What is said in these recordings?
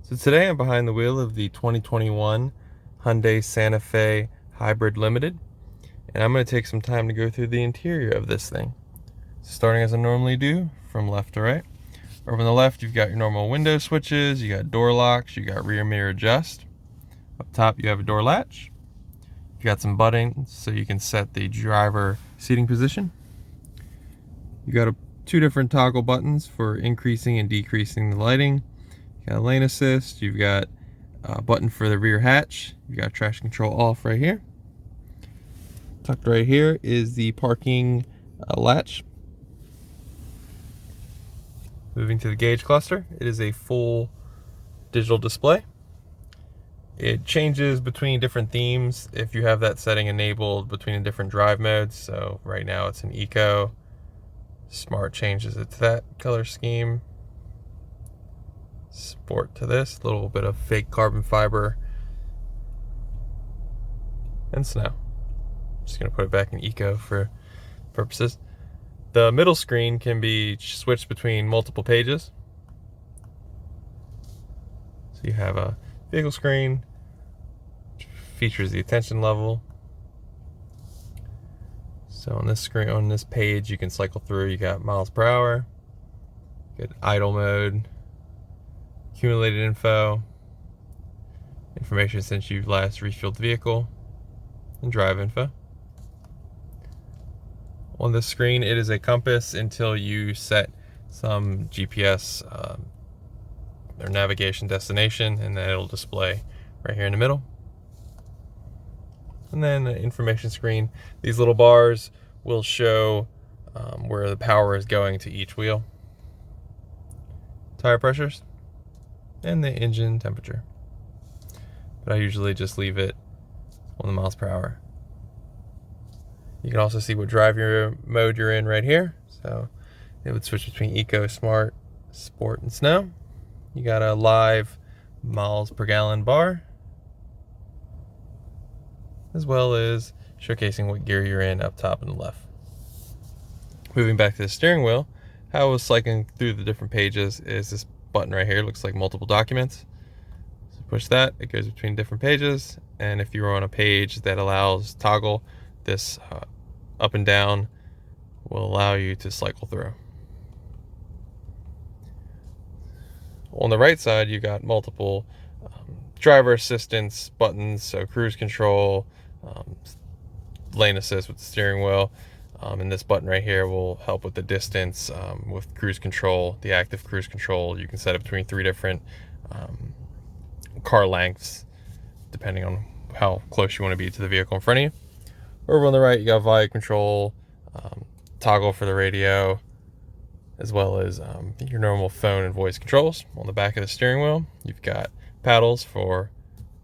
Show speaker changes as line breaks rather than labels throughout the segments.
So today I'm behind the wheel of the 2021 Hyundai Santa Fe Hybrid Limited, and I'm going to take some time to go through the interior of this thing. So starting as I normally do, from left to right. Over on the left, you've got your normal window switches, you got door locks, you got rear mirror adjust. Up top, you have a door latch. You got some buttons so you can set the driver seating position. You got two different toggle buttons for increasing and decreasing the lighting. You got lane assist, you've got a button for the rear hatch, you've got traction control off right here. Tucked right here is the parking latch. Moving to the gauge cluster, it is a full digital display. It changes between different themes if you have that setting enabled between different drive modes. So right now it's an eco. Smart changes it to that color scheme. Sport to this, a little bit of fake carbon fiber, and snow. Just gonna put it back in eco for purposes. The middle screen can be switched between multiple pages. So you have a vehicle screen, which features the attention level. So on this screen, on this page, you can cycle through. You got miles per hour, you got idle mode, accumulated info, information since you last refueled the vehicle, and drive info. On this screen, it is a compass until you set some GPS or navigation destination, and then it'll display right here in the middle. And then the information screen. These little bars will show where the power is going to each wheel, tire pressures, and the engine temperature. But I usually just leave it on the miles per hour. You can also see what drive mode you're in right here. So it would switch between eco, smart, sport, and snow. You got a live miles per gallon bar, as well as showcasing what gear you're in up top on the left. Moving back to the steering wheel, how I was cycling through the different pages is this button right here. It looks like multiple documents. So push that, it goes between different pages. And if you're on a page that allows toggle, this up and down will allow you to cycle through. On the right side, you got multiple driver assistance buttons, so cruise control, lane assist with the steering wheel, and this button right here will help with the distance with cruise control. The active cruise control, you can set it between 3 different car lengths, depending on how close you want to be to the vehicle in front of you. Over on the right, you got volume control, toggle for the radio, as well as your normal phone and voice controls. On the back of the steering wheel, you've got paddles for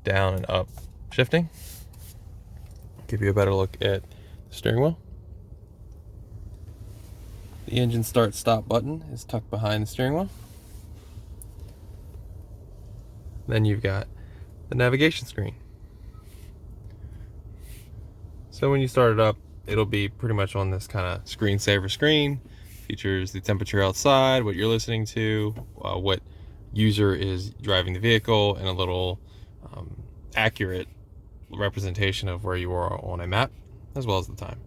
down and up shifting. Give you a better look at the steering wheel. The engine start stop button is tucked behind the steering wheel. Then you've got the navigation screen. So when you start it up, it'll be pretty much on this kind of screensaver screen. Features the temperature outside, what you're listening to, what user is driving the vehicle, and a little accurate representation of where you are on a map, as well as the time.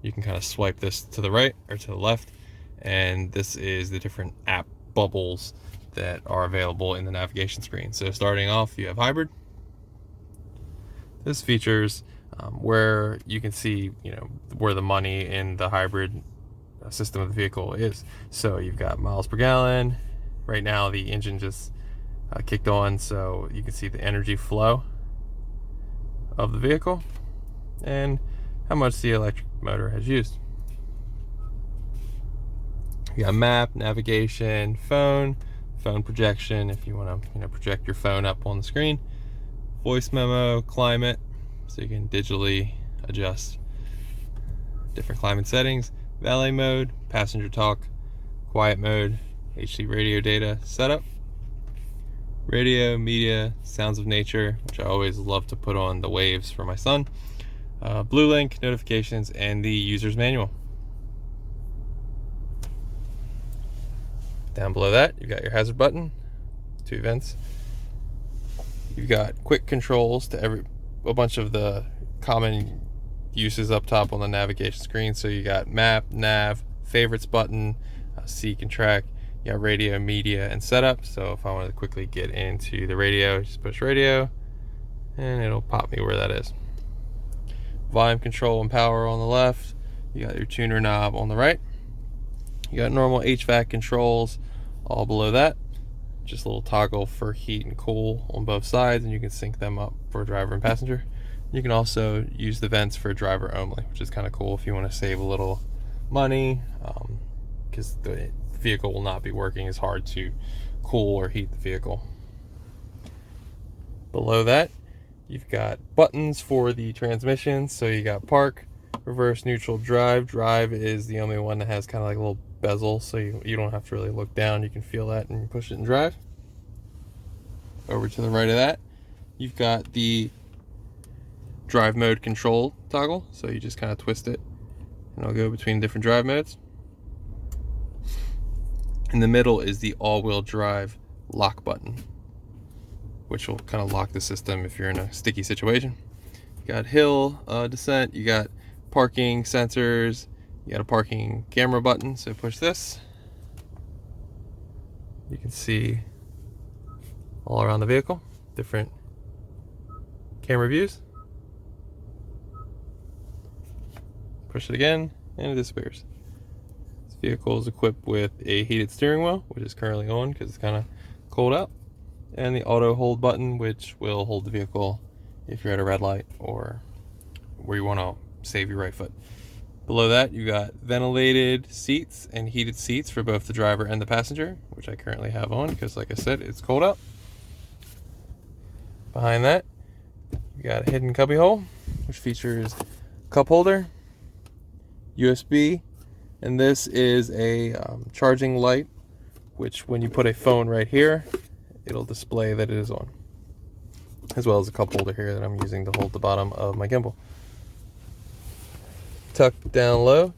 You can kind of swipe this to the right or to the left, and this is the different app bubbles that are available in the navigation screen. So starting off, you have hybrid. This features where you can see, where the money in the hybrid system of the vehicle is. So you've got miles per gallon. Right now the engine just kicked on, so you can see the energy flow of the vehicle and how much the electric motor has used. You got map, navigation, phone projection if you want to project your phone up on the screen, voice memo, climate, so you can digitally adjust different climate settings, valet mode, passenger talk, quiet mode, HD radio data setup, radio, media, sounds of nature, which I always love to put on the waves for my son, blue link, notifications, and the user's manual. Down below that, you've got your hazard button, 2 vents, You've got quick controls to a bunch of the common uses up top on the navigation screen. So you got map, nav, favorites button, seek and track. You got radio, media, and setup. So if I want to quickly get into the radio, just push radio and it'll pop me where that is. Volume control and power on the left. You got your tuner knob on the right. You got normal HVAC controls all below that. Just a little toggle for heat and cool on both sides, and you can sync them up for driver and passenger. You can also use the vents for driver only, which is kind of cool if you want to save a little money, because the vehicle will not be working as hard to cool or heat the vehicle. Below that, you've got buttons for the transmission. So you got park, reverse, neutral, drive. Drive is the only one that has kind of like a little bezel, so you don't have to really look down. You can feel that and push it and drive. Over to the right of that, you've got the drive mode control toggle. So you just kind of twist it and it'll go between different drive modes. In the middle is the all-wheel drive lock button, which will kind of lock the system if you're in a sticky situation. You got hill descent, you got parking sensors, you got a parking camera button. So push this, you can see all around the vehicle, different camera views. Push it again and it disappears. This vehicle is equipped with a heated steering wheel, which is currently on because it's kind of cold out, and the auto hold button, which will hold the vehicle if you're at a red light or where you want to save your right foot. Below that, you got ventilated seats and heated seats for both the driver and the passenger, which I currently have on because, like I said, it's cold out. Behind that, you got a hidden cubby hole, which features cup holder, USB, and this is a charging light, which when you put a phone right here, it'll display that it is on, as well as a cup holder here that I'm using to hold the bottom of my gimbal. Tucked down low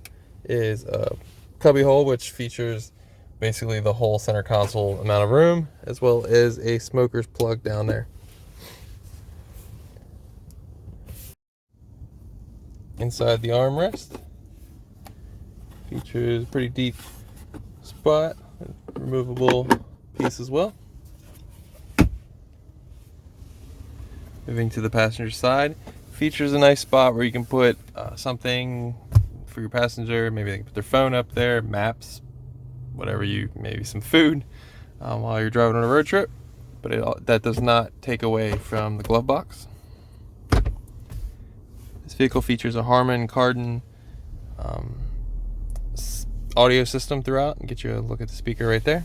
is a cubby hole, which features basically the whole center console amount of room, as well as a smoker's plug down there. Inside the armrest features a pretty deep spot, removable piece as well. Moving to the passenger side, features a nice spot where you can put something for your passenger. Maybe they can put their phone up there, maps, whatever maybe some food while you're driving on a road trip. But that does not take away from the glove box. This vehicle features a Harman Kardon audio system throughout, and get you a look at the speaker right there.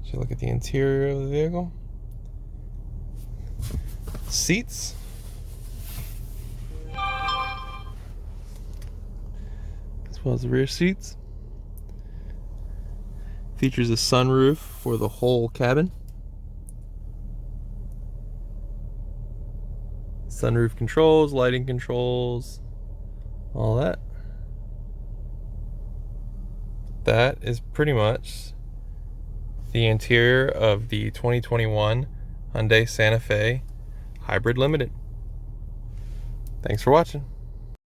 So look at the interior of the vehicle. Seats. As well as the rear seats. Features a sunroof for the whole cabin. Sunroof controls, lighting controls, all that. That is pretty much the interior of the 2021 Hyundai Santa Fe Hybrid Limited. Thanks for watching.